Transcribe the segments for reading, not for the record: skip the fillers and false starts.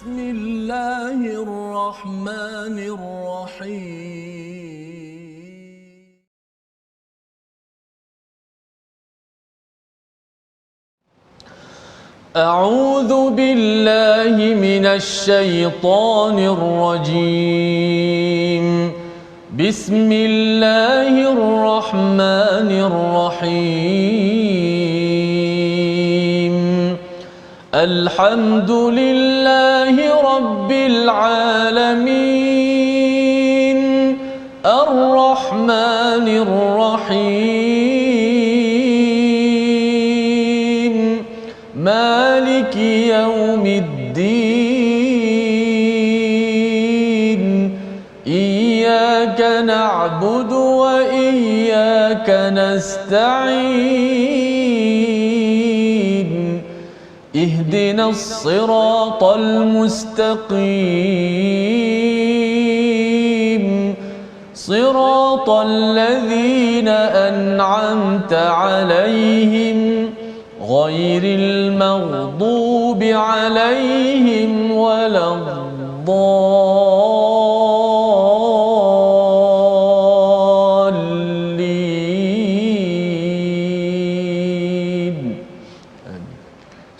بسم الله الرحمن الرحيم. أعوذ بالله من الشيطان الرجيم. بسم الله الرحمن الرحيم. الحمد لله رب العالمين الرحمن الرحيم مالك يوم الدين إياك نعبد وإياك نستعين اهدنا الصراط المستقيم صراط الذين أنعمت عليهم غير المغضوب عليهم ولا الضالين.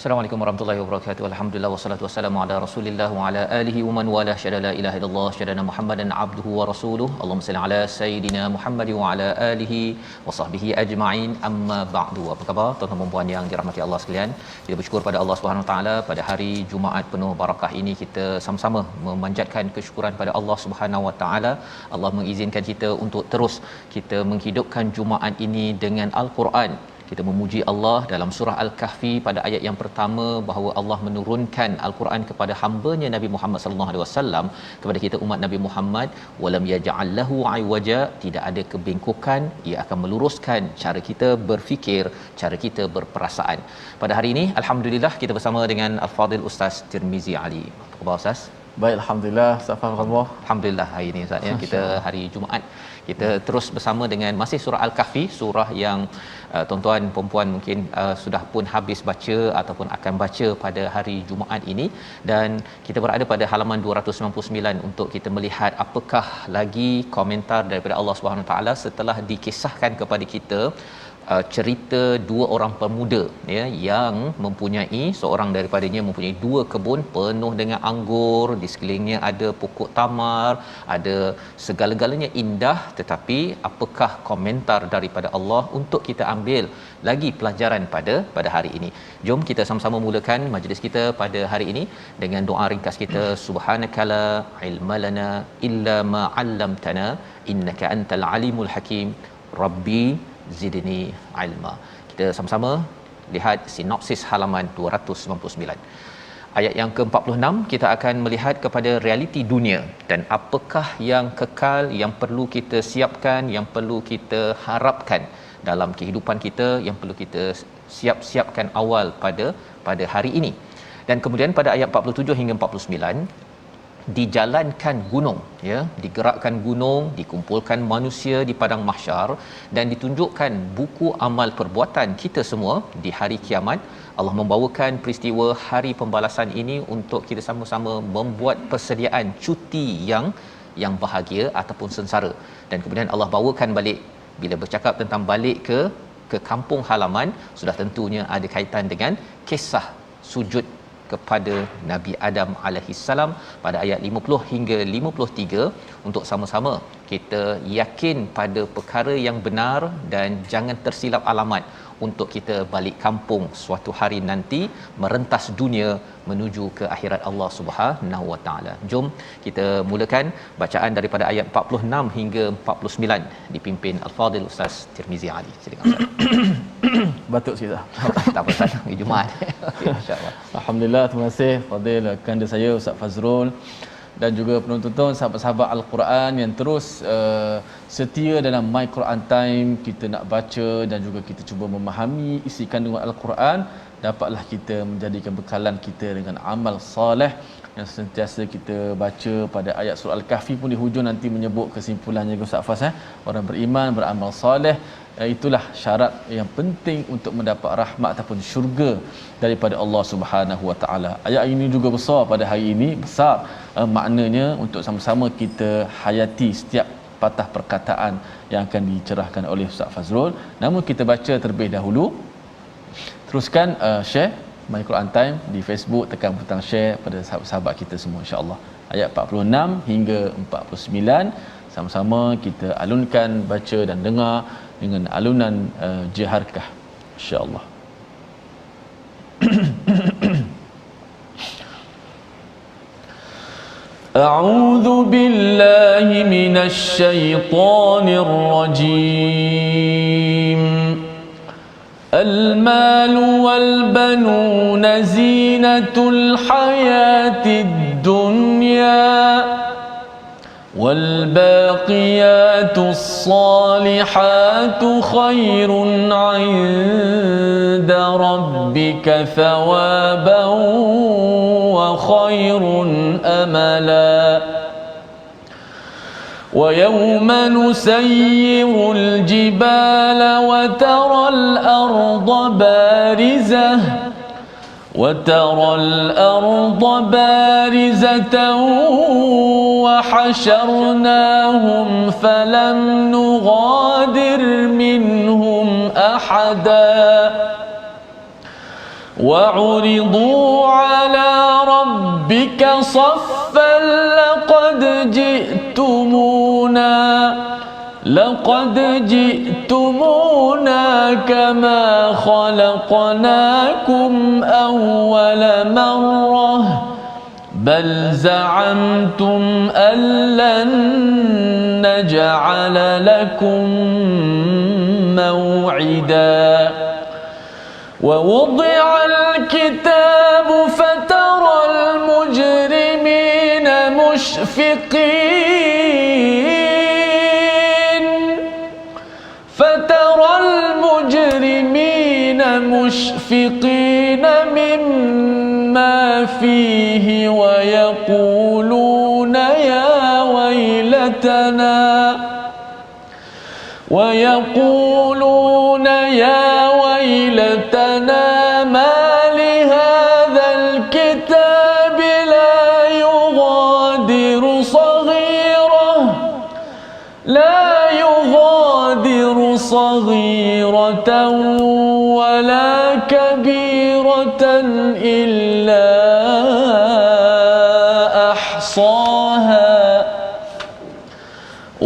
Assalamualaikum warahmatullahi wabarakatuh. Alhamdulillah wassalatu wassalamu ala Rasulillah wa ala alihi wa man wala syada la ilaha illallah syadana Muhammadan abduhu wa rasuluh. Allahumma salli ala sayidina Muhammad wa ala alihi wa sahbihi ajma'in. Amma ba'du. Apa khabar tuan-tuan dan puan yang dirahmati Allah sekalian? Kita bersyukur pada Allah Subhanahu wa taala pada hari Jumaat penuh barakah ini kita sama-sama memanjatkan kesyukuran pada Allah Subhanahu wa taala. Allah mengizinkan kita untuk terus kita menghidupkan Jumaat ini dengan Al-Quran. Kita memuji Allah dalam surah Al-Kahfi pada ayat yang pertama bahawa Allah menurunkan Al-Quran kepada hamba-Nya Nabi Muhammad sallallahu alaihi wasallam, kepada kita umat Nabi Muhammad, walam yaj'al lahu iwaja, tidak ada kebengkokan, ia akan meluruskan cara kita berfikir, cara kita berperasaan. Pada hari ini alhamdulillah kita bersama dengan Al-Fadil Ustaz Tirmizi Ali. Apa khabar Ustaz? Baik, alhamdulillah. Astagfirullah. Alhamdulillah hari ini Ustaz ya, kita hari Jumaat kita terus bersama dengan masih surah Al-Kahfi, surah yang tuan-tuan puan-puan mungkin sudah pun habis baca ataupun akan baca pada hari Jumaat ini, dan kita berada pada halaman 299 untuk kita melihat apakah lagi komentar daripada Allah Subhanahu Wa Taala setelah dikisahkan kepada kita cerita dua orang pemuda ya yang mempunyai, seorang daripadanya mempunyai dua kebun penuh dengan anggur, di sekelilingnya ada pokok tamar, ada segala-galanya indah, tetapi apakah komentar daripada Allah untuk kita ambil lagi pelajaran pada hari ini. Jom kita sama-sama mulakan majlis kita pada hari ini dengan doa ringkas kita. Subhanakala ilmalana illa ma 'allamtana innaka antal alimul hakim rabbi zidni ilma. Kita sama-sama lihat sinopsis halaman 299. Ayat yang ke-46 kita akan melihat kepada realiti dunia dan apakah yang kekal, yang perlu kita siapkan, yang perlu kita harapkan dalam kehidupan kita, yang perlu kita siapkan awal pada hari ini. Dan kemudian pada ayat 47 hingga 49 dijalankan gunung ya, digerakkan gunung, dikumpulkan manusia di padang mahsyar dan ditunjukkan buku amal perbuatan kita semua di hari kiamat. Allah membawakan peristiwa hari pembalasan ini untuk kita sama-sama membuat persediaan cuti yang bahagia ataupun sengsara. Dan kemudian Allah bawakan balik, bila bercakap tentang balik ke kampung halaman, sudah tentunya ada kaitan dengan kisah sujud kepada Nabi Adam alaihissalam pada ayat 50 hingga 53 untuk sama-sama kita yakin pada perkara yang benar dan jangan tersilap alamat untuk kita balik kampung suatu hari nanti merentas dunia menuju ke akhirat Allah Subhanahu Wa Taala. Jom kita mulakan bacaan daripada ayat 46 hingga 49 dipimpin Al-Fadil Ustaz Tirmizi Ali. Silakan Ustaz. Batuk sikit. Tak apa Ustaz, hari Jumaat. Okey, insya-Allah. Alhamdulillah, terima kasih Fadil kanda saya Ustaz Fazrul dan juga penonton sahabat-sahabat Al-Quran yang terus setia dalam My Quran Time. Kita nak baca dan juga kita cuba memahami isi kandungan Al-Quran dapatlah kita menjadikan bekalan kita dengan amal soleh yang sentiasa kita baca. Pada ayat surah Al-Kahfi pun di hujung nanti menyebut kesimpulannya Ustaz Fas, orang beriman beramal soleh, itulah syarat yang penting untuk mendapat rahmat ataupun syurga daripada Allah Subhanahu Wa Taala. Ayat ini juga besar pada hari ini, besar maknanya untuk sama-sama kita hayati setiap patah perkataan yang akan dicerahkan oleh Ustaz Fazrul. Namun kita baca terlebih dahulu. Teruskan share My Quran Time di Facebook, tekan butang share pada sahabat-sahabat kita semua, insya-Allah. Ayat 46 hingga 49 sama-sama kita alunkan, baca dan dengar dengan alunan jiharkah, insya-Allah. أعوذ بالله من الشيطان الرجيم. المال والبنون زينة الحياة الدنيا والباقيات الصالحات خير عند ربك ثوابا وخير أملا. ويوم نسير الجبال وترى الأرض بارزة وحشرناهم فلم نغادر منهم أحدا وعرضوا على ربك صفا لقد جئتمونا كما خلقناكم أول مرة بل زعمتم أن لن نجعل لكم موعدا. ووضع الكتاب فترى المجرمين مشفقين مما فيه ويقولون يا ويلتنا ما لهذا الكتاب لا يغادر صغيرة ولا كبيرة إلا أحصاها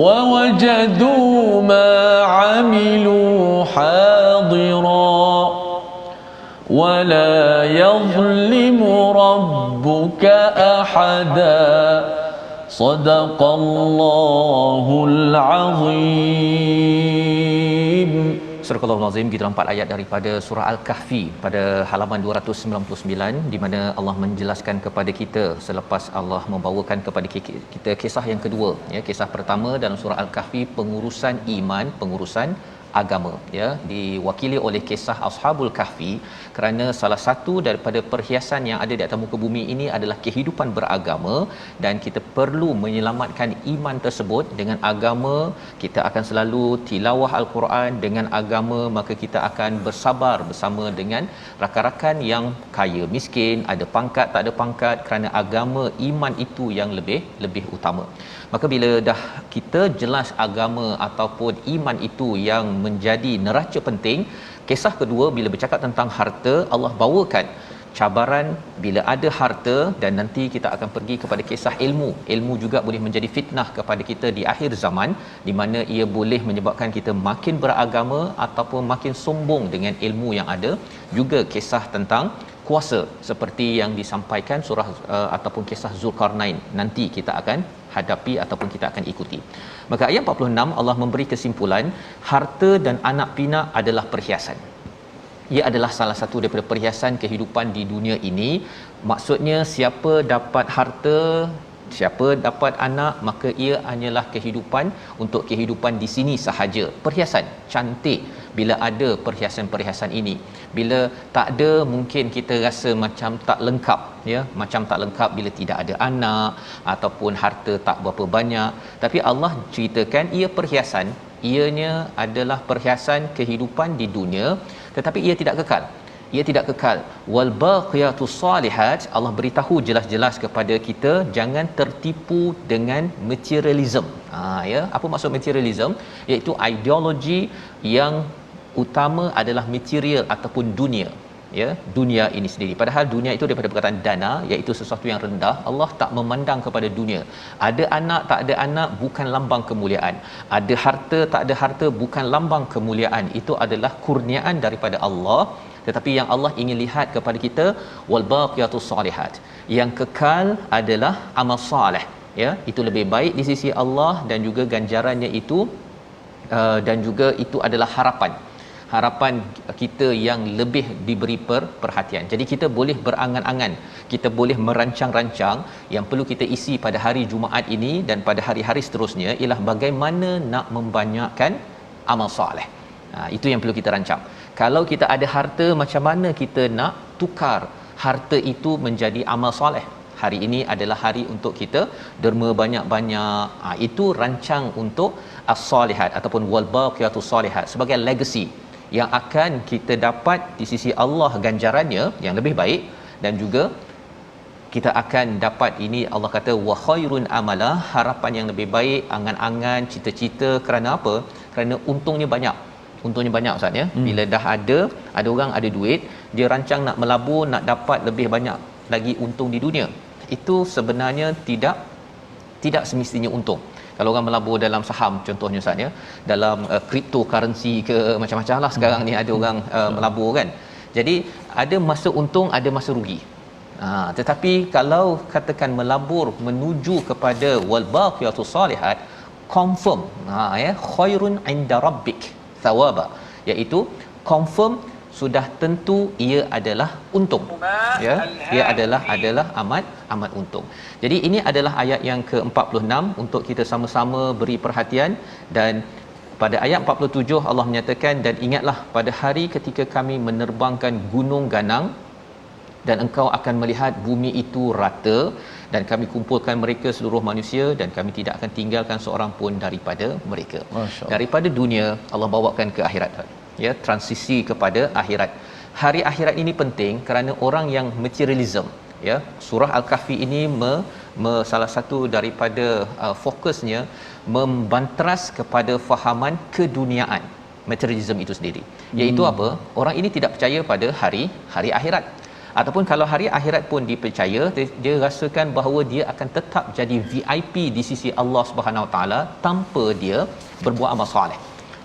ووجدوا ما عملوا حاضرا ولا يظلم ربك أحدا. صدق الله العظيم. Surah Al-Azim, kita nampak ayat daripada surah Al-Kahfi pada halaman 299 di mana Allah menjelaskan kepada kita selepas Allah membawakan kepada kita kisah yang kedua, ya. Kisah pertama dalam surah Al-Kahfi pengurusan iman, pengurusan agama, ya, diwakili oleh kisah Ashabul Kahfi, kerana salah satu daripada perhiasan yang ada di atas muka bumi ini adalah kehidupan beragama dan kita perlu menyelamatkan iman tersebut. Dengan agama kita akan selalu tilawah Al-Quran, dengan agama maka kita akan bersabar bersama dengan rakan-rakan yang kaya miskin, ada pangkat tak ada pangkat, kerana agama iman itu yang lebih utama. Maka bila dah kita jelas agama ataupun iman itu yang menjadi neraca penting, kisah kedua bila bercakap tentang harta, Allah bawakan cabaran bila ada harta, dan nanti kita akan pergi kepada kisah ilmu. Ilmu juga boleh menjadi fitnah kepada kita di akhir zaman, di mana ia boleh menyebabkan kita makin beragama ataupun makin sombong dengan ilmu yang ada. Juga kisah tentang kuasa seperti yang disampaikan surah ataupun kisah Zulkarnain nanti kita akan hadapi ataupun kita akan ikuti. Maka ayat 46 Allah memberi kesimpulan, harta dan anak pinak adalah perhiasan. Ia adalah salah satu daripada perhiasan kehidupan di dunia ini. Maksudnya siapa dapat harta, siapa dapat anak, maka ia hanyalah kehidupan untuk kehidupan di sini sahaja. Perhiasan cantik, bila ada perhiasan-perhiasan ini. Bila tak ada, mungkin kita rasa macam tak lengkap, ya, macam tak lengkap bila tidak ada anak ataupun harta tak berapa banyak. Tapi Allah ceritakan ia perhiasan, ianya adalah perhiasan kehidupan di dunia, tetapi ia tidak kekal. Ia tidak kekal. Wal baqiyatus salihat, Allah beritahu jelas-jelas kepada kita jangan tertipu dengan materialism. Ya, apa maksud materialism? Iaitu ideologi yang utama adalah material ataupun dunia, ya, dunia ini sendiri. Padahal dunia itu daripada perkataan dana, iaitu sesuatu yang rendah. Allah tak memandang kepada dunia. Ada anak tak ada anak bukan lambang kemuliaan. Ada harta tak ada harta bukan lambang kemuliaan. Itu adalah kurniaan daripada Allah. Tetapi yang Allah ingin lihat kepada kita, wal baqiyatus salihat, yang kekal adalah amal soleh, ya, itu lebih baik di sisi Allah, dan juga ganjarannya itu dan juga itu adalah harapan kita yang lebih diberi perhatian. Jadi kita boleh berangan-angan, kita boleh merancang-rancang. Yang perlu kita isi pada hari Jumaat ini dan pada hari-hari seterusnya ialah bagaimana nak membanyakkan amal soleh. Itu yang perlu kita rancang. Kalau kita ada harta, macam mana kita nak tukar harta itu menjadi amal soleh? Hari ini adalah hari untuk kita derma banyak-banyak. Itu rancang untuk as-solihat ataupun wal baqiyatus solihat sebagai legacy yang akan kita dapat di sisi Allah ganjarannya yang lebih baik, dan juga kita akan dapat ini, Allah kata wa khairun amala, harapan yang lebih baik, angan-angan, cita-cita. Kerana apa? Kerana untungnya banyak. Untungnya banyak, Ustaz, ya. Bila dah ada orang ada duit, dia rancang nak melabur, nak dapat lebih banyak lagi untung di dunia. Itu sebenarnya tidak semestinya untung. Kalau orang melabur dalam saham contohnya, Ustaz, ya, dalam cryptocurrency ke macam-macam lah sekarang ni ada orang melabur kan. Jadi ada masa untung, ada masa rugi. Tetapi kalau katakan melabur menuju kepada wal baqiyatus salihat, confirm, ya, khairun inda rabbik thawaba, iaitu confirm sudah tentu ia adalah untung, ya, ia adalah amat untung. Jadi ini adalah ayat yang ke-46 untuk kita sama-sama beri perhatian. Dan pada ayat 47 Allah menyatakan, dan ingatlah pada hari ketika kami menerbangkan gunung ganang dan engkau akan melihat bumi itu rata, dan kami kumpulkan mereka seluruh manusia, dan kami tidak akan tinggalkan seorang pun daripada mereka. Daripada dunia Allah bawakan ke akhirat, ya, transisi kepada akhirat. Hari akhirat ini penting kerana orang yang materialism, ya, surah Al-Kahfi ini salah satu daripada fokusnya membantras kepada fahaman keduniaan, materialism itu sendiri. Iaitu apa? Orang ini tidak percaya pada hari akhirat. Ataupun kalau hari akhirat pun dipercaya, dia rasakan bahawa dia akan tetap jadi VIP di sisi Allah Subhanahu Wa Taala tanpa dia berbuat amal soleh.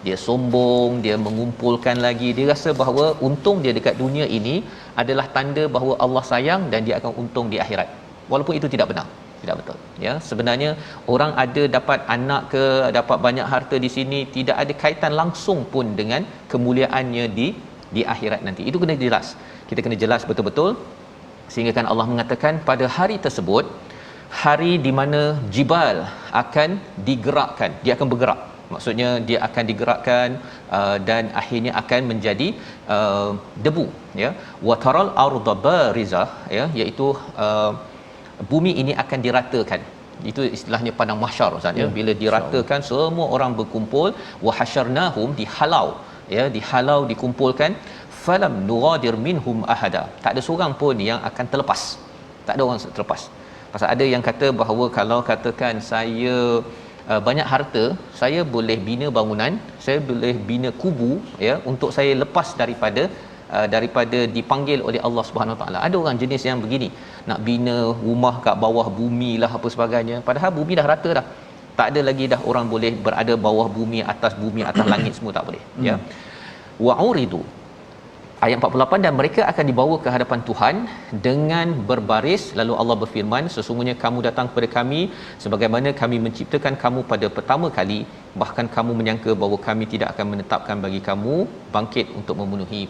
Dia sombong, dia mengumpulkan lagi, dia rasa bahawa untung dia dekat dunia ini adalah tanda bahawa Allah sayang dan dia akan untung di akhirat. Walaupun itu tidak benar, tidak betul, ya. Sebenarnya orang ada dapat anak ke, dapat banyak harta di sini, tidak ada kaitan langsung pun dengan kemuliaannya di akhirat nanti. Itu kena jelas. Kita kena jelas betul-betul, sehingga kan Allah mengatakan pada hari tersebut, hari di mana jibal akan digerakkan, dia akan bergerak. Maksudnya dia akan digerakkan dan akhirnya akan menjadi debu, ya. Wa taral arda barizah, ya, iaitu bumi ini akan diratakan. Itu istilahnya padang mahsyar, Ustaz, ya. Bila diratakan, semua orang berkumpul, wa hasyarnahum, dihalau, ya, dihalau, dikumpulkan, falam nughadir minhum ahada, tak ada seorang pun yang akan terlepas, tak ada orang terlepas. Pasal ada yang kata bahawa kalau katakan saya banyak harta, saya boleh bina bangunan, saya boleh bina kubu, ya, untuk saya lepas daripada dipanggil oleh Allah Subhanahu Taala. Ada orang jenis yang begini, nak bina rumah kat bawah bumi lah apa sebagainya, padahal bumi dah rata dah, tak ada lagi dah orang boleh berada bawah bumi, atas langit, semua tak boleh, ya. Wa'uridu, ayat 48, dan mereka akan dibawa ke hadapan Tuhan dengan berbaris, lalu Allah berfirman, sesungguhnya kamu datang kepada kami sebagaimana kami menciptakan kamu pada pertama kali, bahkan kamu menyangka bahawa kami tidak akan menetapkan bagi kamu bangkit untuk memenuhi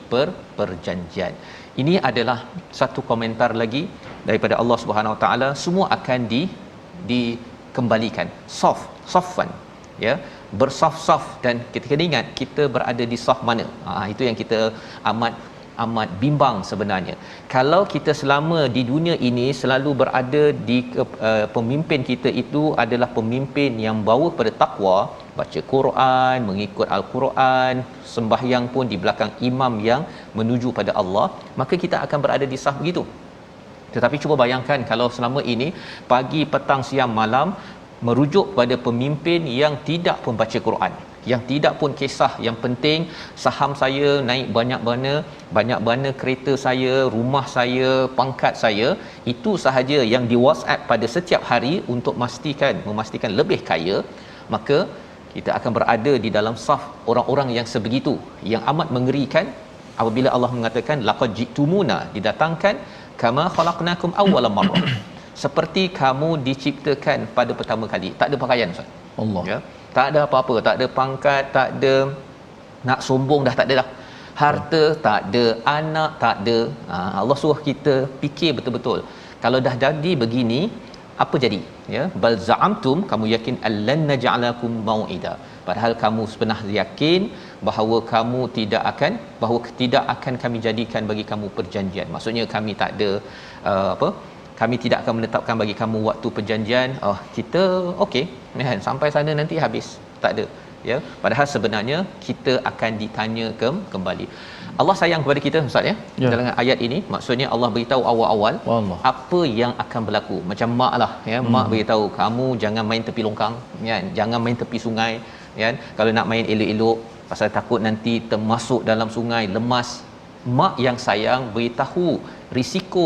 perjanjian. Ini adalah satu komentar lagi daripada Allah Subhanahu Wa Taala. Semua akan dikembalikan, safwan, ya, bersaf-saf dan kita kena ingat kita berada di saf mana. Itu yang kita amat bimbang sebenarnya. Kalau kita selama di dunia ini selalu berada di pemimpin kita itu adalah pemimpin yang bawa pada takwa, baca Quran, mengikut al-Quran, sembahyang pun di belakang imam yang menuju pada Allah, maka kita akan berada di saf begitu. Tetapi cuba bayangkan kalau selama ini pagi, petang, siang, malam merujuk pada pemimpin yang tidak pun baca Quran, yang tidak pun kisah yang penting saham saya naik banyak mana kereta saya, rumah saya, pangkat saya, itu sahaja yang di WhatsApp pada setiap hari untuk memastikan lebih kaya, maka kita akan berada di dalam saf orang-orang yang sebegitu, yang amat mengerikan apabila Allah mengatakan laqad jitumuna, didatangkan kama khalaqnakum awwala marrah, seperti kamu diciptakan pada pertama kali. Tak ada pakaian, Ustaz. Allah. Ya, tak ada apa-apa, tak ada pangkat, tak ada nak sombong, dah tak ada dah. Harta tak ada, anak tak ada. Allah suruh kita fikir betul-betul. Kalau dah jadi begini, apa jadi? Ya, bal za'amtum, kamu yakin allan naj'alakum mau'ida. Padahal kamu sebenarnya yakin bahawa tidak akan kami jadikan bagi kamu perjanjian. Maksudnya kami tak ada kami tidak akan menetapkan bagi kamu waktu perjanjian. Kita okey, kan, sampai sana nanti habis. Tak ada. Ya, padahal sebenarnya kita akan ditanya kembali. Allah sayang kepada kita, Ustaz, ya. Dalam ayat ini maksudnya Allah beritahu awal-awal apa yang akan berlaku. Macam mak lah, ya. Mak beritahu kamu jangan main tepi longkang, kan? Jangan main tepi sungai, kan? Kalau nak main elok-elok pasal takut nanti termasuk dalam sungai, lemas. Mak yang sayang beritahu risiko.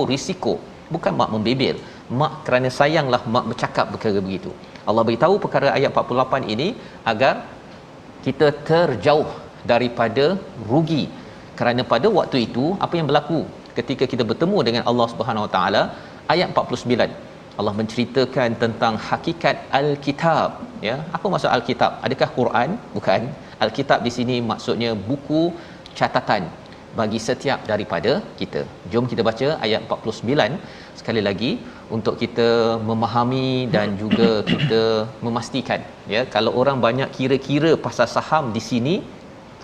Bukan mak membebel. Mak kerana sayanglah mak bercakap perkara begitu. Allah beritahu perkara ayat 48 ini agar kita terjauh daripada rugi. Kerana pada waktu itu apa yang berlaku ketika kita bertemu dengan Allah Subhanahu Wa Taala, ayat 49 Allah menceritakan tentang hakikat al-kitab, ya. Apa maksud al-kitab? Adakah Quran? Bukan. Al-kitab di sini maksudnya buku catatan bagi setiap daripada kita. Jom kita baca ayat 49 sekali lagi untuk kita memahami dan juga kita memastikan, ya. Kalau orang banyak kira-kira pasal saham di sini,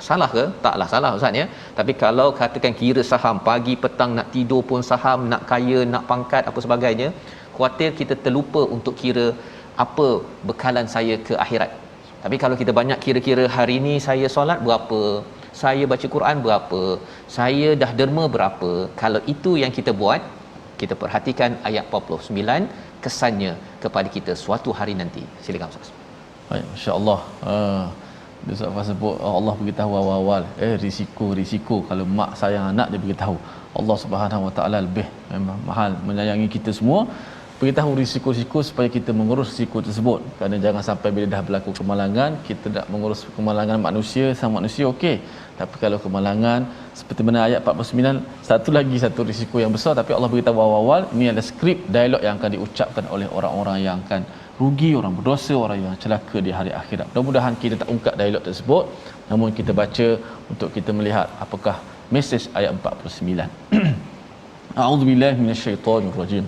salah ke? Taklah salah, Ustaz, ya. Tapi kalau katakan kira saham pagi petang, nak tidur pun saham, nak kaya, nak pangkat, apa sebagainya, khuatir kita terlupa untuk kira apa bekalan saya ke akhirat. Tapi kalau kita banyak kira-kira hari ni saya solat berapa, saya baca Quran berapa, saya dah derma berapa, kalau itu yang kita buat, kita perhatikan ayat 49 kesannya kepada kita suatu hari nanti. Silakan, Ustaz. Baik, masya-Allah. Ustaz Fah sebut Allah beritahu awal-awal risiko kalau mak sayang anak dia beritahu. Allah Subhanahu Wa Taala lebih memang mahal menyayangi kita semua, beritahu risiko-risiko supaya kita mengurus risiko tersebut. Kerana jangan sampai bila dah berlaku kemalangan, kita nak mengurus kemalangan manusia sama manusia, okey. Tapi kalau kemalangan seperti mana ayat 49, satu risiko yang besar, tapi Allah beritahu awal-awal ini adalah skrip dialog yang akan diucapkan oleh orang-orang yang akan rugi, orang berdosa, orang yang celaka di hari akhirat. Mudah-mudahan kita tak ungkap dialog tersebut, namun kita baca untuk kita melihat apakah mesej ayat 49. A'udzubillahi minasyaitonirrajim.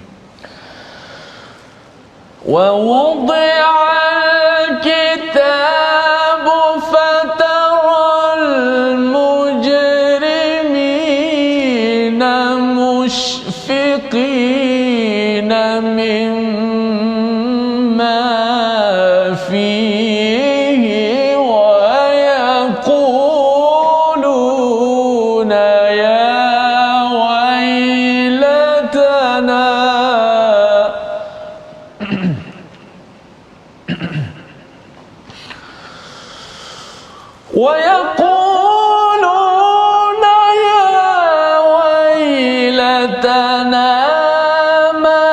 Wa wudi'al kitabu fataral mujrimina mushfiqina mimma fihi wa yaquluna ya waylatana ويقولون يا ويلتنا ما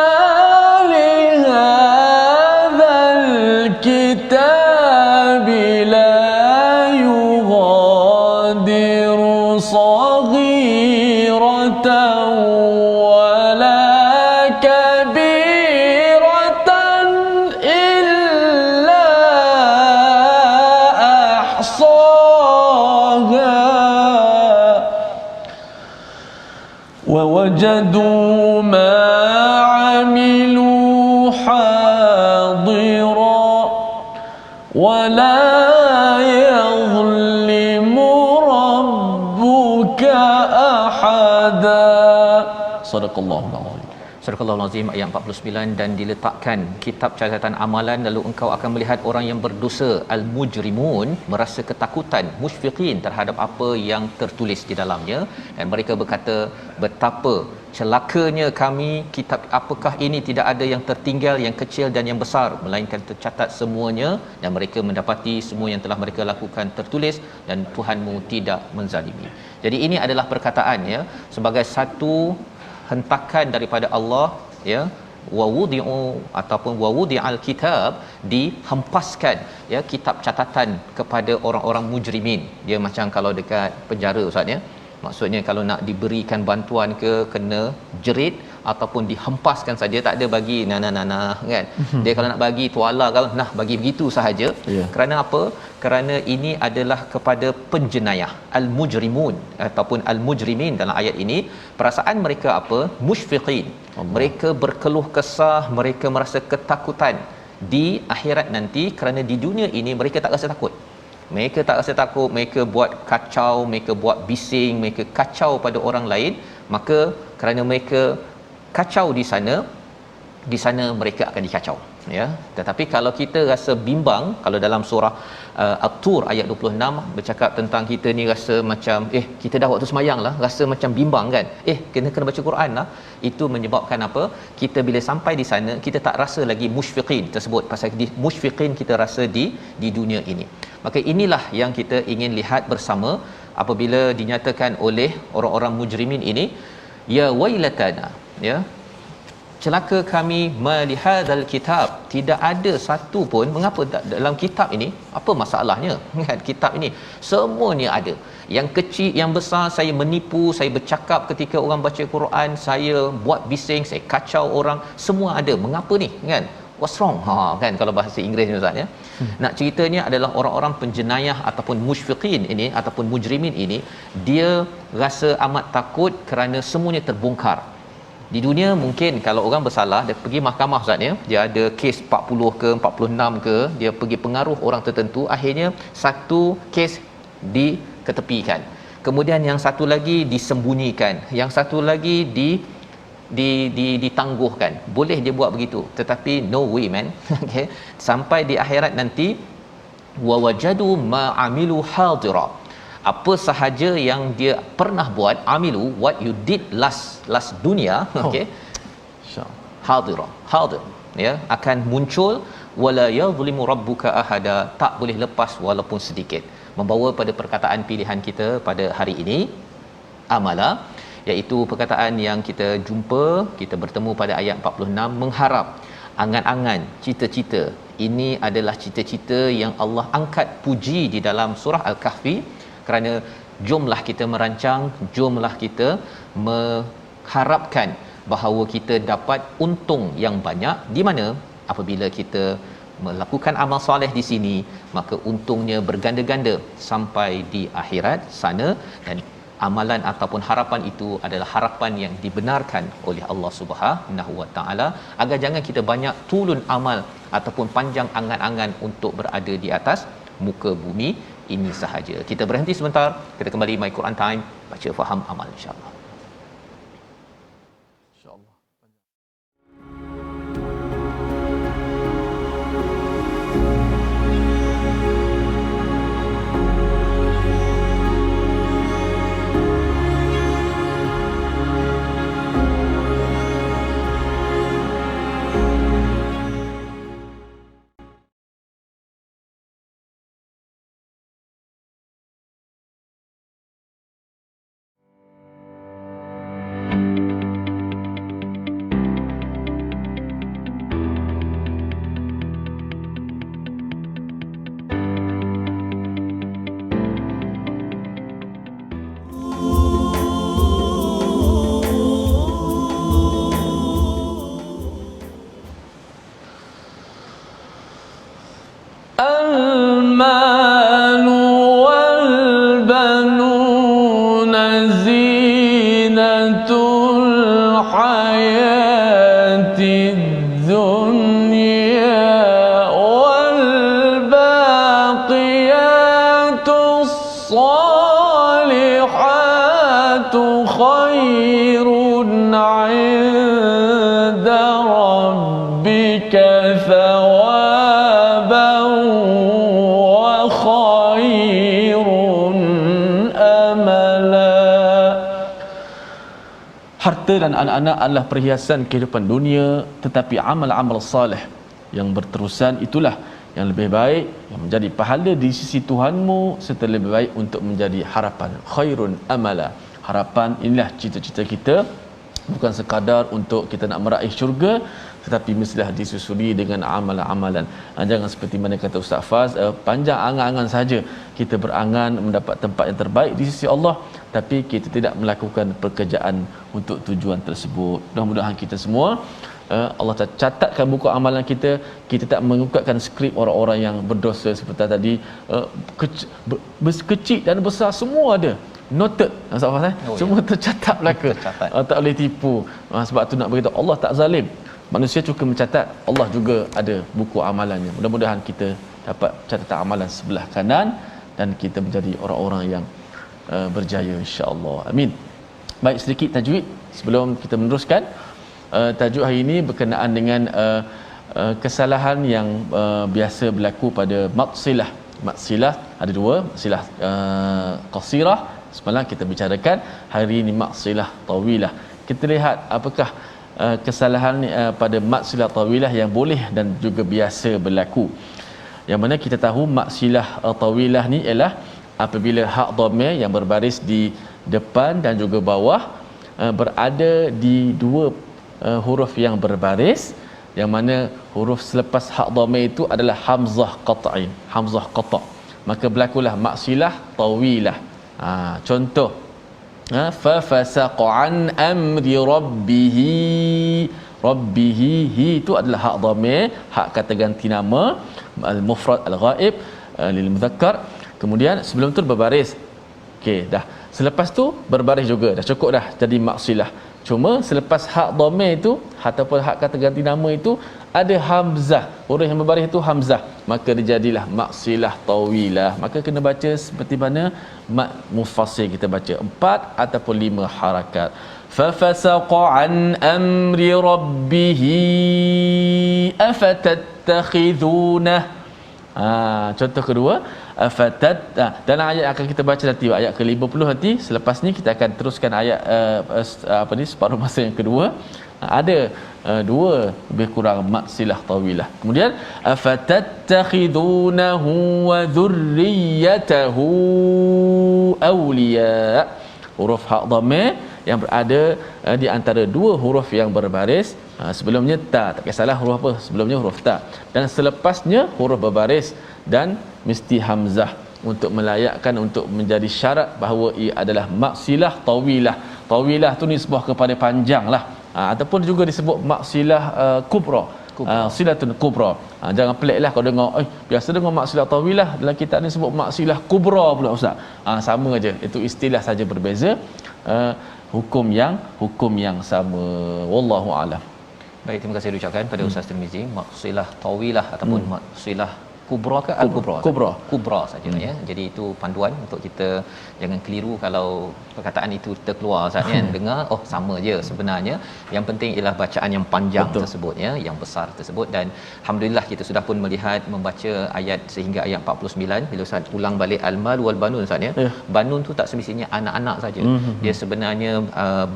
لهذا الكتاب لا يغادر صغيرة ولا كبيرة إلا أحصاها ووجدوا ما عملوا حاضرا ولا Sadaqallahul azim. Surah Al-Azim ayat 49, dan diletakkan kitab catatan amalan, lalu engkau akan melihat orang yang berdosa al-mujrimun merasa ketakutan, musyfiqin terhadap apa yang tertulis di dalamnya, dan mereka berkata, betapa celakanya kami, kitab apakah ini tidak ada yang tertinggal, yang kecil dan yang besar, melainkan tercatat semuanya, dan mereka mendapati semua yang telah mereka lakukan tertulis, dan Tuhanmu tidak menzalimi. Jadi ini adalah perkataan ya, sebagai satu hentakan daripada Allah ya, wa wudi'u ataupun wa wudi'al kitab, dihempaskan ya kitab catatan kepada orang-orang mujrimin. Dia macam kalau dekat penjara ustaz ya, maksudnya kalau nak diberikan bantuan ke kena jerit ataupun dihempaskan saja, tak ada bagi nana kan. Dia kalau nak bagi tuala kalau nah bagi begitu sahaja. Kerana apa? Kerana ini adalah kepada penjenayah al-mujrimun ataupun al-mujrimin dalam ayat ini. Perasaan mereka apa? Musyfiqin. Mereka berkeluh kesah, mereka merasa ketakutan di akhirat nanti, kerana di dunia ini mereka tak rasa takut. Mereka tak rasa takut, mereka buat kacau, mereka buat bising, mereka kacau pada orang lain, maka kerana mereka kacau di sana mereka akan dikacau ya. Tetapi kalau kita rasa bimbang, kalau dalam surah At-Tur ayat 26 bercakap tentang kita ni rasa macam kita dah waktu semayang lah, rasa macam bimbang kan, kena baca Quran lah. Itu menyebabkan apa? Kita bila sampai di sana kita tak rasa lagi musyfiqin tersebut, pasal di musyfiqin kita rasa di dunia ini. Maka inilah yang kita ingin lihat bersama apabila dinyatakan oleh orang-orang mujrimin ini, ya wailatana ya, celaka kami malihadzal kitab, tidak ada satu pun, mengapa dalam kitab ini, apa masalahnya kan? Kitab ini semuanya ada, yang kecil yang besar, saya menipu, saya bercakap ketika orang baca Quran, saya buat bising, saya kacau orang, semua ada, mengapa ni kan, what's wrong kan kalau bahasa Inggeris ni ustaz ya. Nak ceritanya adalah orang-orang penjenayah ataupun musyfiqin ini ataupun mujrimin ini, dia rasa amat takut kerana semuanya terbongkar. Di dunia mungkin kalau orang bersalah, dia pergi mahkamah ustaz ya, dia ada kes 40 ke 46 ke, dia pergi pengaruh orang tertentu, akhirnya satu kes diketepikan, kemudian yang satu lagi disembunyikan, yang satu lagi ditangguhkan. Boleh dia buat begitu, tetapi no way man. Okay, sampai di akhirat nanti, wa wajadu ma amilu hadira, apa sahaja yang dia pernah buat, amilu, what you did last dunia, okey, hadir ya, akan muncul, wala yadhlimu rabbuka ahada, tak boleh lepas walaupun sedikit. Membawa pada perkataan pilihan kita pada hari ini, amala, iaitu perkataan yang kita jumpa, kita bertemu pada ayat 46, mengharap, angan-angan, cita-cita. Ini adalah cita-cita yang Allah angkat puji di dalam surah Al-Kahfi, kerana jomlah kita merancang, jomlah kita mengharapkan bahawa kita dapat untung yang banyak. Di mana apabila kita melakukan amal soleh di sini, maka untungnya berganda-ganda sampai di akhirat sana, dan amalan ataupun harapan itu adalah harapan yang dibenarkan oleh Allah Subhanahu Wa Taala, agar jangan kita banyak tulun amal ataupun panjang angan-angan untuk berada di atas muka bumi ini sahaja. Kita berhenti sebentar, kita kembali My Quran Time, baca faham amal insya-Allah. المال والبنون زينة الحياة الدنيا والباقيات الصالحات خير عند عند ربك ثوابا وخير أملا. Harta dan anak-anak adalah perhiasan kehidupan dunia, tetapi amal-amal saleh yang berterusan itulah yang lebih baik, yang menjadi pahala di sisi Tuhanmu, serta lebih baik untuk menjadi harapan. Khairun amala. Harapan inilah cita-cita kita, bukan sekadar untuk kita nak meraih syurga, tetapi mestilah disusuli dengan amalan-amalan. Jangan seperti mana kata Ustaz Faz, panjang angan-angan saja kita berangan mendapat tempat yang terbaik di sisi Allah, tapi kita tidak melakukan pekerjaan untuk tujuan tersebut. Mudah-mudahan kita semua Allah catatkan buku amalan kita. Kita tak mengungkapkan skrip orang-orang yang berdosa seperti tadi, kecil dan besar semua ada noted. Semua tercatat belaka. Tak boleh tipu. Sebab tu nak beritahu Allah tak zalim. Manusia cukup mencatat, Allah juga ada buku amalannya. Mudah-mudahan kita dapat catatan amalan sebelah kanan dan kita menjadi orang-orang yang berjaya, insya-Allah. Amin. Baik, sedikit tajwid sebelum kita meneruskan. Tajuk hari ini berkenaan dengan kesalahan yang biasa berlaku pada maksilah. Maksilah ada dua, maksilah qasirah. Semalam kita bicarakan, hari ini maksilah tawilah. Kita lihat apakah kesalahan pada maksilah tawilah yang boleh dan juga biasa berlaku. Yang mana kita tahu maksilah tawilah ni ialah apabila hak dhamir yang berbaris di depan dan juga bawah berada di dua huruf yang berbaris, yang mana huruf selepas hak dhamir itu adalah hamzah qat'i, hamzah qata', maka berlakulah maksilah tawilah. Contoh, fa fasaqa an amri rabbih. Rabbih itu adalah hak dhamir, hak kata ganti nama, al mufrad al ghaib lil mudzakkar. Kemudian sebelum tu berbaris. Okey, dah. Selepas tu berbaris juga, dah cukup dah jadi maksilah. Cuma selepas hak dhamir itu ataupun hak kata ganti nama itu ada hamzah, huruf yang berbaris itu hamzah, maka dia jadilah maksilah tawilah. Maka kena baca seperti mana mat mufassal kita baca 4 ataupun 5 harakat. Fa fasaqa an amri rabbih afatattakhiduna. Contoh kedua, afatat. Dalam ayat akan kita baca nanti, ayat ke-50 nanti. Selepas ni kita akan teruskan ayat separuh masa yang kedua. Ada dua lebih kurang maksilah tawilah. Kemudian afatattakhidunahu wa dhurriyyatahu awliya. Huruf hak dhamir yang berada di antara dua huruf yang berbaris. Sebelumnya ta, tak kisahlah huruf apa, sebelumnya huruf ta, dan selepasnya huruf berbaris, dan mesti hamzah untuk melayakkan, untuk menjadi syarat bahawa ia adalah maksilah tawilah. Tawilah tu nisbah kepada panjang lah, ataupun juga disebut maksilah kubra. Silatun kubra. Jangan peliklah kau dengar, biasa dengar maksilah tawilah, dalam kitab ni sebut maksilah kubra pula ustaz. Sama aja, itu istilah saja berbeza, hukum yang sama. Wallahu a'lam. Baik, terima kasih diucapkan pada Ustaz Tirmizi. Maksilah tawilah ataupun maksilah kubra ke al-kubra? Kubra saja ya. Jadi itu panduan untuk kita jangan keliru kalau perkataan itu kita keluar Ustaz kan. Dengar sama je sebenarnya. Yang penting ialah bacaan yang panjang tersebut ya, yang besar tersebut. Dan alhamdulillah kita sudah pun melihat membaca ayat sehingga ayat 49 bila Ustaz ulang balik al-mal wal banun Ustaz ya. Banun tu tak semestinya anak-anak saja. Dia sebenarnya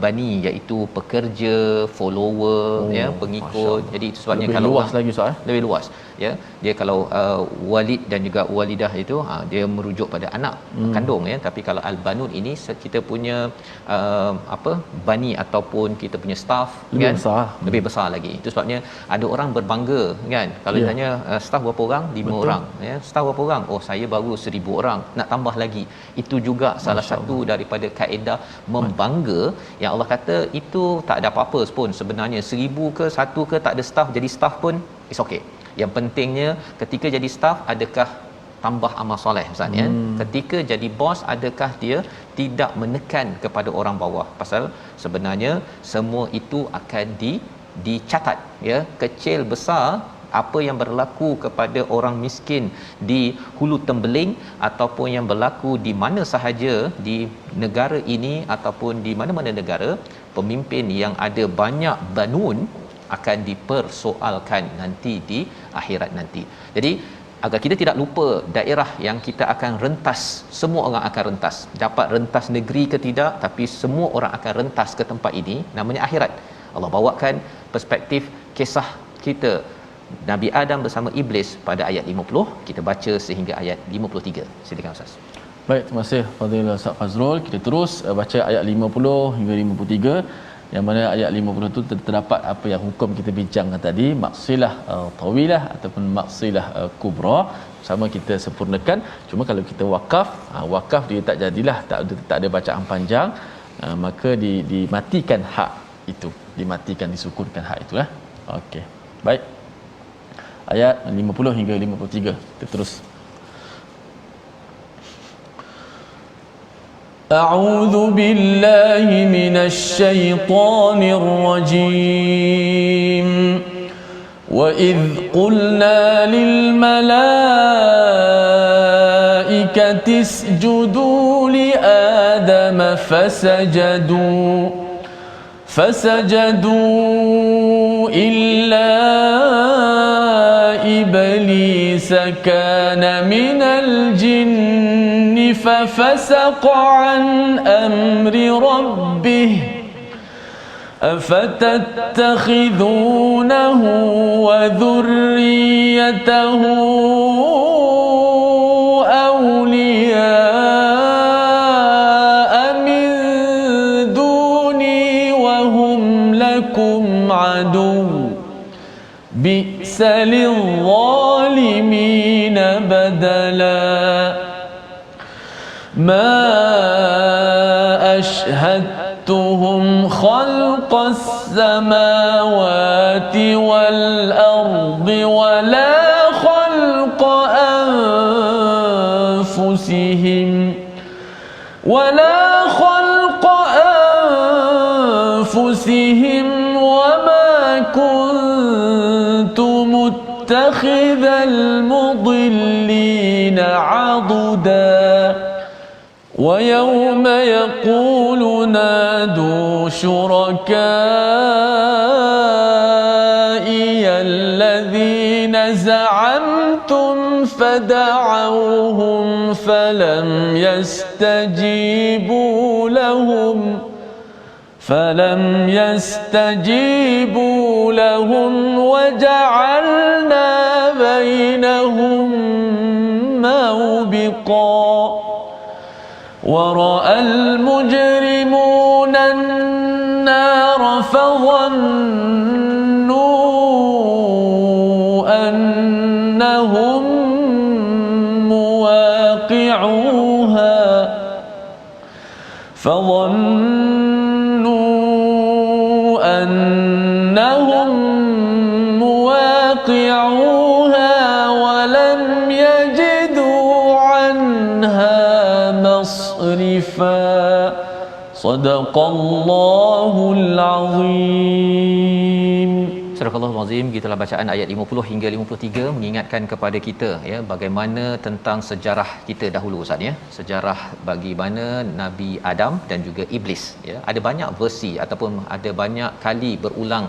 bani, iaitu pekerja, follower ya, pengikut. Jadi itu sebabnya lebih kalau luas lagi Ustaz lebih luas ya. Dia kalau walid dan juga walidah itu dia merujuk pada anak kandung ya. Tapi kalau al-banun ini kita punya bani ataupun kita punya staff lebih kan besar. Lebih besar lagi. Itu sebabnya ada orang berbangga kan kalau ditanya staff berapa orang, 5 orang ya. Staff berapa orang? Saya baru 1000 orang, nak tambah lagi. Itu juga salah satu daripada kaedah membangga yang Allah kata itu tak ada apa-apa pun sebenarnya. 1000 ke 1 ke tak ada staff, jadi staff pun it's okay. Yang pentingnya ketika jadi staff, adakah tambah amal soleh Ustaz ya. Ketika jadi bos, adakah dia tidak menekan kepada orang bawah, pasal sebenarnya semua itu akan dicatat ya, kecil besar apa yang berlaku kepada orang miskin di Hulu Tembeling ataupun yang berlaku di mana sahaja di negara ini ataupun di mana-mana negara, pemimpin yang ada banyak banun akan dipersoalkan nanti di akhirat nanti. Jadi agar kita tidak lupa daerah yang kita akan rentas, semua orang akan rentas, dapat rentas negeri ke tidak, tapi semua orang akan rentas ke tempat ini, namanya akhirat. Allah bawakan perspektif kisah kita Nabi Adam bersama Iblis pada ayat 50, kita baca sehingga ayat 53. Silakan Ustaz. Baik, terima kasih Fadil Ustaz Fazrul. Kita terus baca ayat 50 hingga 53, yang mana ayat 50 tu terdapat apa yang hukum kita bincangkan tadi, maksilah tawilah ataupun maksilah kubra. Sama kita sempurnakan. Cuma kalau kita wakaf dia tak jadilah, tak ada bacaan panjang, maka dimatikan hak itu, dimatikan, disukunkan hak itu lah. Okey. Baik. Ayat 50 hingga 53. Kita terus. أعوذ بالله من الشيطان الرجيم وإذ قلنا للملائكة اسجدوا لآدم فسجدوا إلا إبليس كان من الجن ففسق عن أمر ربه أفتتخذونه وذريته أولياء من دوني وهم لكم عدو بئس للظالمين بدلا ما أشهدتهم خلق السماوات والأرض ولا خلق أنفسهم وما كنت متخذ المضلين عضدا ويوم يقول نادوا شركائي الذين زعمتم فدعوهم فلم يستجيبوا لهم وجعلنا بينهم موبقا ورأى المجرمون النار فظنوا أنهم مواقعوها ولم يجدوا عنها مصرفا صدق الله العظيم. Surah Al-Azim, gitulah bacaan ayat 50 hingga 53 mengingatkan kepada kita ya bagaimana tentang sejarah kita dahulu Ustaz ya. Sejarah bagaimana Nabi Adam dan juga Iblis ya. Ada banyak versi ataupun ada banyak kali berulang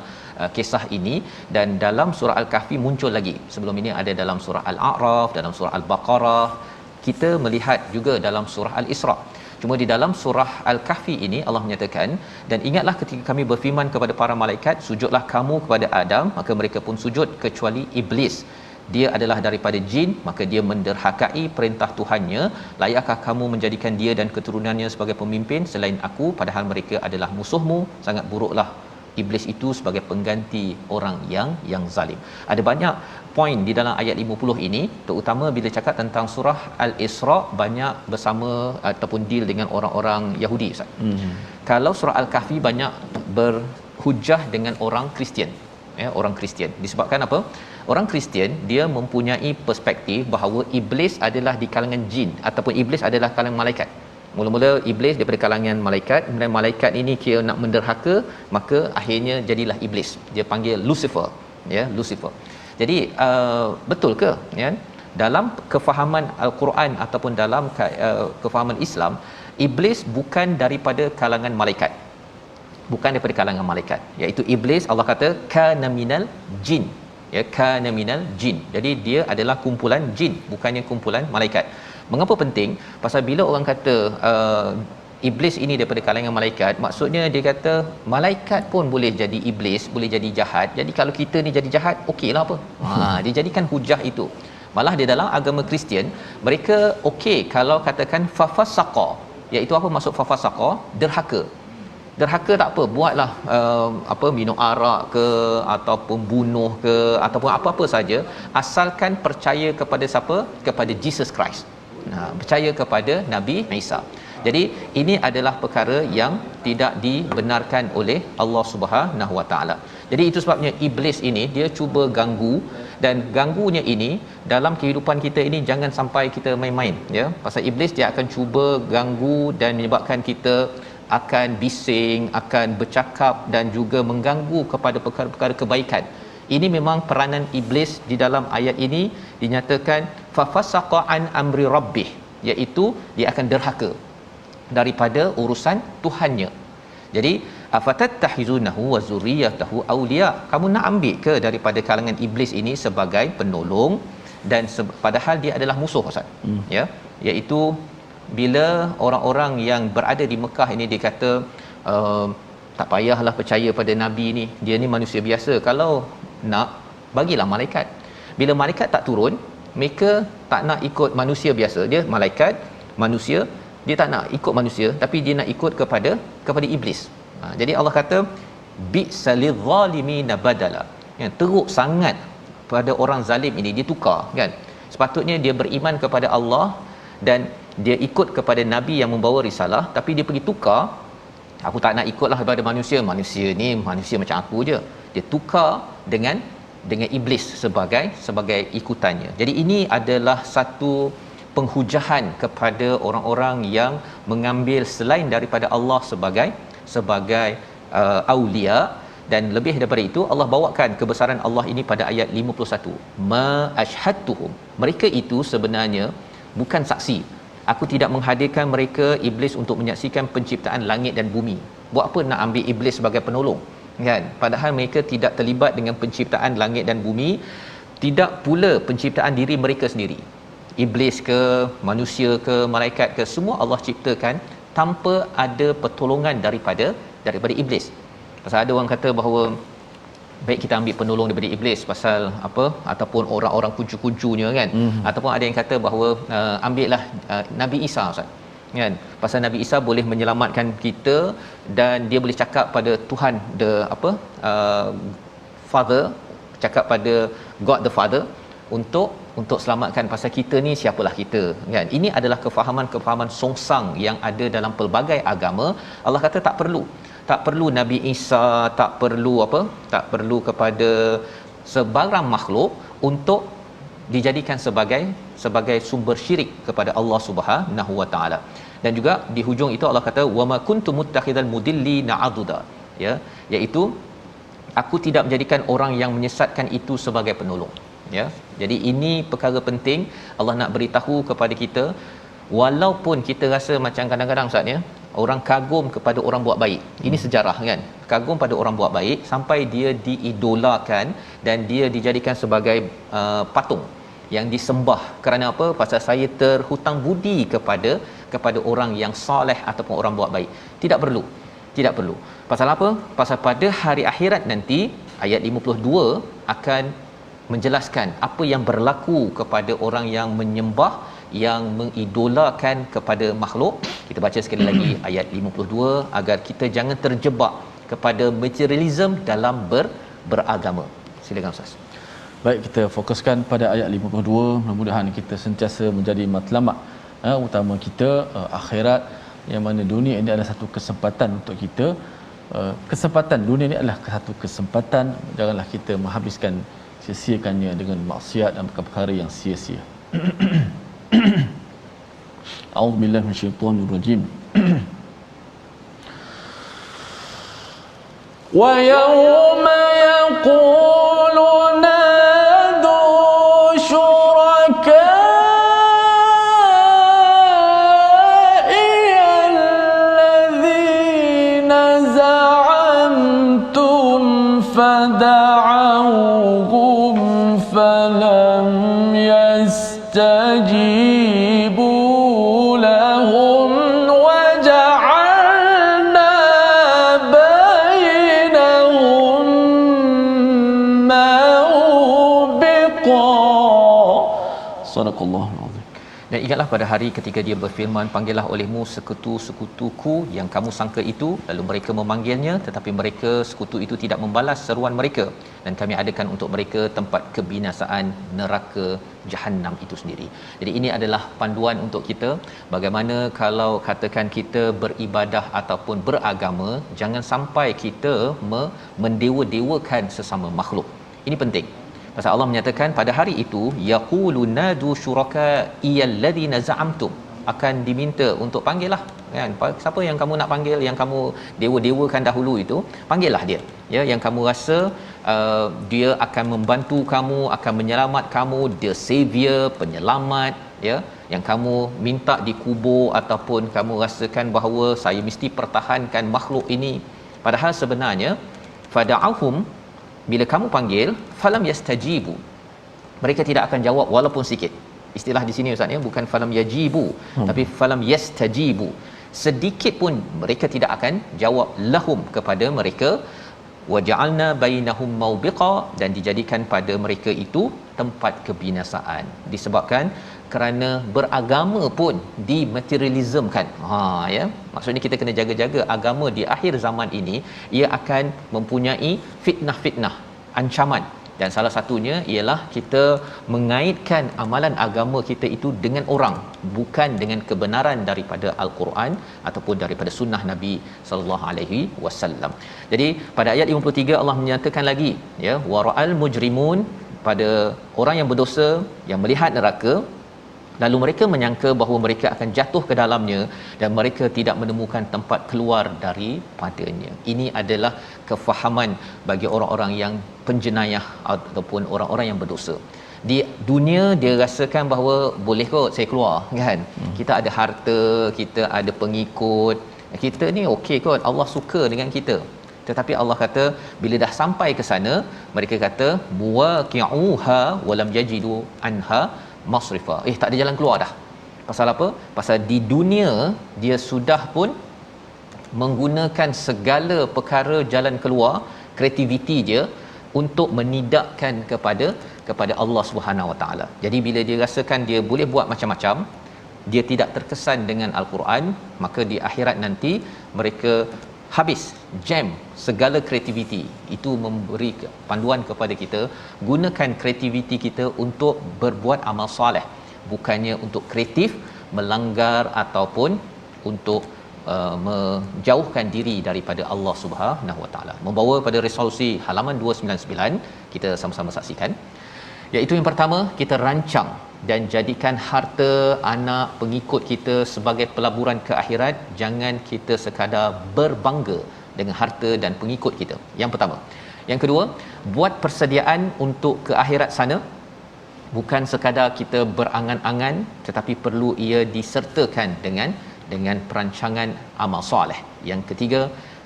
kisah ini, dan dalam surah Al-Kahfi muncul lagi. Sebelum ini ada dalam surah Al-A'raf, dalam surah Al-Baqarah, kita melihat juga dalam surah Al-Isra. Cuma di dalam surah Al-Kahfi ini Allah menyatakan, dan ingatlah ketika kami berfirman kepada para malaikat, sujudlah kamu kepada Adam, maka mereka pun sujud kecuali Iblis. Dia adalah daripada jin, maka dia menderhakai perintah Tuhannya. Layakkah kamu menjadikan dia dan keturunannya sebagai pemimpin selain aku, padahal mereka adalah musuhmu? Sangat buruklah Iblis itu sebagai pengganti orang yang zalim. Ada banyak poin di dalam ayat 50 ini, terutama bila cakap tentang surah Al-Isra, banyak bersama ataupun deal dengan orang-orang Yahudi Ustaz. Kalau surah Al-Kahfi banyak berhujah dengan orang Kristian. Ya, orang Kristian. Disebabkan apa? Orang Kristian dia mempunyai perspektif bahawa Iblis adalah di kalangan jin ataupun Iblis adalah kalangan malaikat. Mula-mula Iblis daripada kalangan malaikat, kemudian malaikat ini kira nak menderhaka, maka akhirnya jadilah Iblis. Dia panggil Lucifer, ya, Lucifer. Jadi betul ke ya, dalam kefahaman Al-Quran ataupun dalam kefahaman Islam, iblis bukan daripada kalangan malaikat, bukan daripada kalangan malaikat, iaitu iblis Allah kata kana minal jin, ya, kana minal jin. Jadi dia adalah kumpulan jin, bukannya kumpulan malaikat. Mengapa penting? Pasal bila orang kata iblis ini daripada kalangan malaikat, maksudnya dia kata malaikat pun boleh jadi iblis, boleh jadi jahat. Jadi kalau kita ni jadi jahat, okeylah apa? Dia jadikan hujah itu. Malah di dalam agama Kristian, mereka okey kalau katakan fafasaqa, iaitu apa maksud fafasaqa? Derhaka. Derhaka tak apa, buatlah minum arak ke ataupun bunuh ke ataupun apa-apa saja, asalkan percaya kepada siapa? Kepada Jesus Christ. Percaya kepada Nabi Isa. Jadi ini adalah perkara yang tidak dibenarkan oleh Allah Subhanahu Wa Taala. Jadi itu sebabnya iblis ini dia cuba ganggu, dan ganggunya ini dalam kehidupan kita ini jangan sampai kita main-main, ya. Pasal iblis dia akan cuba ganggu dan menyebabkan kita akan bising, akan bercakap dan juga mengganggu kepada perkara-perkara kebaikan. Ini memang peranan iblis di dalam ayat ini dinyatakan fafasaqa an amri rabbih, iaitu dia akan derhaka daripada urusan Tuhannya. Jadi afatattahizunahu wa zurriyyatahu awliya, kamu nak ambil ke daripada kalangan iblis ini sebagai penolong, dan padahal dia adalah musuh, Ustaz. Ya, iaitu bila orang-orang yang berada di Mekah ini dia kata tak payahlah percaya pada nabi ni, dia ni manusia biasa, kalau nak bagilah malaikat. Bila malaikat tak turun, mereka tak nak ikut manusia biasa, dia malaikat manusia, dia tak nak ikut manusia, tapi dia nak ikut kepada iblis. Jadi Allah kata bi'salil zalimina badala, ya, teruk sangat pada orang zalim ini, dia tukar, kan. Sepatutnya dia beriman kepada Allah dan dia ikut kepada nabi yang membawa risalah, tapi dia pergi tukar, aku tak nak ikutlah kepada manusia ni manusia macam aku je, dia tukar dengan iblis sebagai ikutannya. Jadi ini adalah satu penghujahan kepada orang-orang yang mengambil selain daripada Allah sebagai aulia. Dan lebih daripada itu, Allah bawakan kebesaran Allah ini pada ayat 51, ma ashhadtuhum, mereka itu sebenarnya bukan saksi, aku tidak menghadirkan mereka iblis untuk menyaksikan penciptaan langit dan bumi. Buat apa nak ambil iblis sebagai penolong, kan? Padahal mereka tidak terlibat dengan penciptaan langit dan bumi, tidak pula penciptaan diri mereka sendiri. Iblis ke, manusia ke, malaikat ke, semua Allah ciptakan tanpa ada pertolongan daripada iblis. Pasal ada orang kata bahawa baik kita ambil penolong daripada iblis pasal apa, ataupun orang-orang kuncu-kuncunya, kan. Ataupun ada yang kata bahawa ambillah Nabi Isa, Ustaz, kan. Pasal Nabi Isa boleh menyelamatkan kita dan dia boleh cakap pada Tuhan Father, cakap pada God the Father untuk selamatkan, pasal kita ni siapalah kita, kan. Ini adalah kefahaman songsang yang ada dalam pelbagai agama. Allah kata tak perlu Nabi Isa, tak perlu kepada sebarang makhluk untuk dijadikan sebagai sumber syirik kepada Allah Subhanahu Wa Taala. Dan juga di hujung itu Allah kata wama kuntum muttakhidal mudillina aduda, ya, iaitu aku tidak menjadikan orang yang menyesatkan itu sebagai penolong, ya. Jadi ini perkara penting Allah nak beritahu kepada kita, walaupun kita rasa macam kadang-kadang, Ustaz, ya, orang kagum kepada orang buat baik. Ini sejarah, kan. Kagum pada orang buat baik sampai dia diidolakan dan dia dijadikan sebagai patung yang disembah. Kerana apa? Pasal saya terhutang budi kepada orang yang soleh ataupun orang buat baik. Tidak perlu. Pasal apa? Pasal pada hari akhirat nanti ayat 52 akan menjelaskan apa yang berlaku kepada orang yang menyembah, yang mengidolakan kepada makhluk. Kita baca sekali lagi ayat 52 agar kita jangan terjebak kepada materialism dalam beragama. Silakan, Ustaz. Baik, kita fokuskan pada ayat 52. Mudah-mudahan kita sentiasa menjadi matlamat utama kita akhirat, yang mana dunia ini adalah satu kesempatan untuk kita. Kesempatan dunia ini adalah satu kesempatan, janganlah kita menghabiskan sia-siakannya dengan maksiat dan perkara yang sia-sia. A'udzubillahi minasyaitonirrajim. Wa yawma yaqulu Sadaqallahul azim. Dan ingatlah pada hari ketika dia berfirman, panggillah olehmu sekutu-sekutuku yang kamu sangka itu, lalu mereka memanggilnya tetapi mereka sekutu itu tidak membalas seruan mereka, dan kami adakan untuk mereka tempat kebinasaan neraka Jahannam itu sendiri. Jadi ini adalah panduan untuk kita bagaimana kalau katakan kita beribadah ataupun beragama, jangan sampai kita mendewa-dewakan sesama makhluk. Ini penting. Pasal Allah menyatakan pada hari itu yaqulu nadu syuraka iyalladzina za'amtum, akan diminta untuk panggillah kan, siapa yang kamu nak panggil, yang kamu dewa-dewakan dahulu itu, panggillah dia ya, yang kamu rasa dia akan membantu kamu, akan menyelamat kamu, the savior, penyelamat ya, yang kamu minta dikubur ataupun kamu rasakan bahawa saya mesti pertahankan makhluk ini, padahal sebenarnya fada'ahum, bila kamu panggil falam yastajibu, mereka tidak akan jawab walaupun sikit. Istilah di sini ustaz ya, bukan falam yajibu tapi falam yastajibu, sedikit pun mereka tidak akan jawab lahum kepada mereka. Waja'alna bainahum mawbiqa, dan dijadikan pada mereka itu tempat kebinasaan, disebabkan kerana beragama pun dimaterialismkan. Ya, maksudnya kita kena jaga-jaga agama di akhir zaman ini, ia akan mempunyai fitnah-fitnah, ancaman, dan salah satunya ialah kita mengaitkan amalan agama kita itu dengan orang, bukan dengan kebenaran daripada al-Quran ataupun daripada sunnah Nabi sallallahu alaihi wasallam. Jadi pada ayat 53 Allah menyatakan lagi ya, wara'al mujrimun, pada orang yang berdosa yang melihat neraka, lalu mereka menyangka bahawa mereka akan jatuh ke dalamnya dan mereka tidak menemukan tempat keluar daripadanya. Ini adalah kefahaman bagi orang-orang yang penjenayah ataupun orang-orang yang berdosa. Di dunia dia rasakan bahawa boleh kot saya keluar kan, kita ada harta, kita ada pengikut, kita ni okey kot, Allah suka dengan kita. Tetapi Allah kata bila dah sampai ke sana, mereka kata muwaqi'uha walam yajidu anha masrifa, tak ada jalan keluar dah. Pasal apa? Pasal di dunia dia sudah pun menggunakan segala perkara jalan keluar, kreativiti dia untuk menidakkan kepada Allah Subhanahu Wa Taala. Jadi bila dia rasakan dia boleh buat macam-macam, dia tidak terkesan dengan al-Quran, maka di akhirat nanti mereka habis jam segala kreativiti. Itu memberi panduan kepada kita, gunakan kreativiti kita untuk berbuat amal soleh, bukannya untuk kreatif melanggar ataupun untuk menjauhkan diri daripada Allah Subhanahu Wa Taala. Membawa pada resolusi halaman 299, kita sama-sama saksikan. Iaitu yang pertama, kita rancang dan jadikan harta, anak, pengikut kita sebagai pelaburan ke akhirat. Jangan kita sekadar berbangga dengan harta dan pengikut kita. Yang pertama. Yang kedua, buat persediaan untuk ke akhirat sana. Bukan sekadar kita berangan-angan, tetapi perlu ia disertakan dengan perancangan amal soleh. Yang ketiga,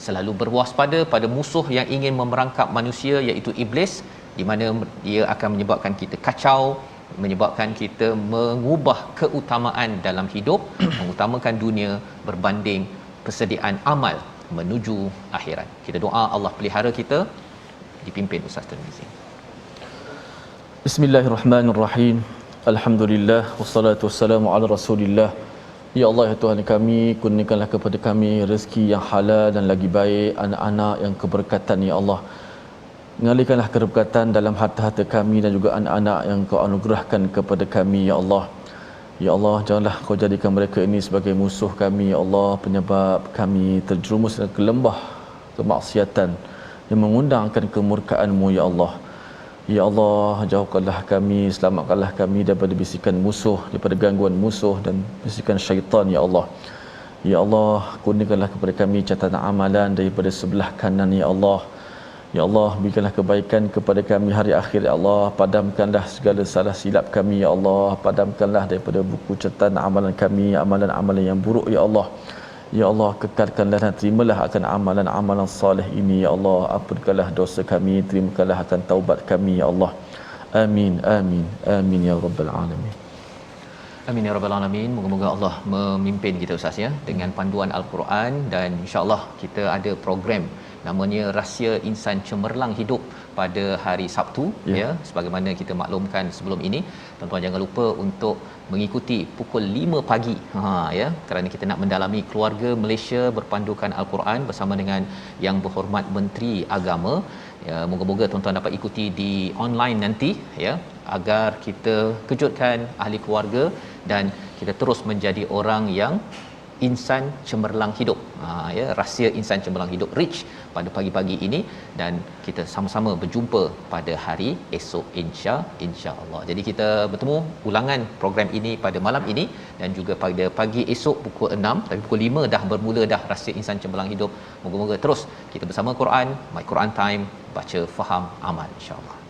selalu berwaspada pada musuh yang ingin memerangkap manusia, iaitu iblis, di mana dia akan menyebabkan kita kacau, menyebabkan kita mengubah keutamaan dalam hidup, mengutamakan dunia berbanding persediaan amal menuju akhirat. Kita doa Allah pelihara kita, dipimpin Ustaz Tirmizi. Bismillahirrahmanirrahim. Alhamdulillah wassalatu wassalamu ala Rasulillah. Ya Allah, ya Tuhan kami, kurniakanlah kepada kami rezeki yang halal dan lagi baik, anak-anak yang keberkatan ya Allah. Mengalihkanlah keberkatan dalam harta-harta kami dan juga anak-anak yang Kau anugerahkan kepada kami ya Allah. Ya Allah, janganlah Kau jadikan mereka ini sebagai musuh kami ya Allah, penyebab kami terjerumus ke lembah kemaksiatan yang mengundangkan kemurkaan-Mu ya Allah. Ya Allah, jauhkanlah kami, selamatkanlah kami daripada bisikan musuh, daripada gangguan musuh dan bisikan syaitan ya Allah. Ya Allah, kurniakanlah kepada kami catatan amalan daripada sebelah kanan ya Allah. Ya Allah, berikanlah kebaikan kepada kami hari akhir ya Allah. Padamkanlah segala salah silap kami ya Allah. Padamkanlah daripada buku catatan amalan kami amalan-amalan yang buruk ya Allah. Ya Allah, kekalkanlah dan terimalah akan amalan-amalan soleh ini ya Allah. Ampunkanlah dosa kami, terimakanlah akan taubat kami ya Allah. Amin, amin, amin ya rabbal alamin. Amin ya rabbal alamin. Moga-moga Allah memimpin kita Ustaz ya dengan panduan Al-Quran, dan insya-Allah kita ada program namanya Rahsia Insan Cemerlang Hidup pada hari Sabtu ya, sebagaimana kita maklumkan sebelum ini. Tuan-tuan jangan lupa untuk mengikuti pukul 5 pagi ya, kerana kita nak mendalami keluarga Malaysia berpandukan Al-Quran bersama dengan Yang Berhormat Menteri Agama. Ya, moga-moga tuan-tuan dapat ikuti di online nanti ya, agar kita kejutkan ahli keluarga dan kita terus menjadi orang yang insan cemerlang hidup. Ya, rahsia insan cemerlang hidup reach pada pagi-pagi ini, dan kita sama-sama berjumpa pada hari esok insya-Allah. Jadi kita bertemu ulangan program ini pada malam ini dan juga pada pagi esok pukul 6, tapi pukul 5 dah bermula dah rahsia insan cemerlang hidup. Moga-moga terus kita bersama Quran, My Quran Time, baca, faham, amal insya-Allah.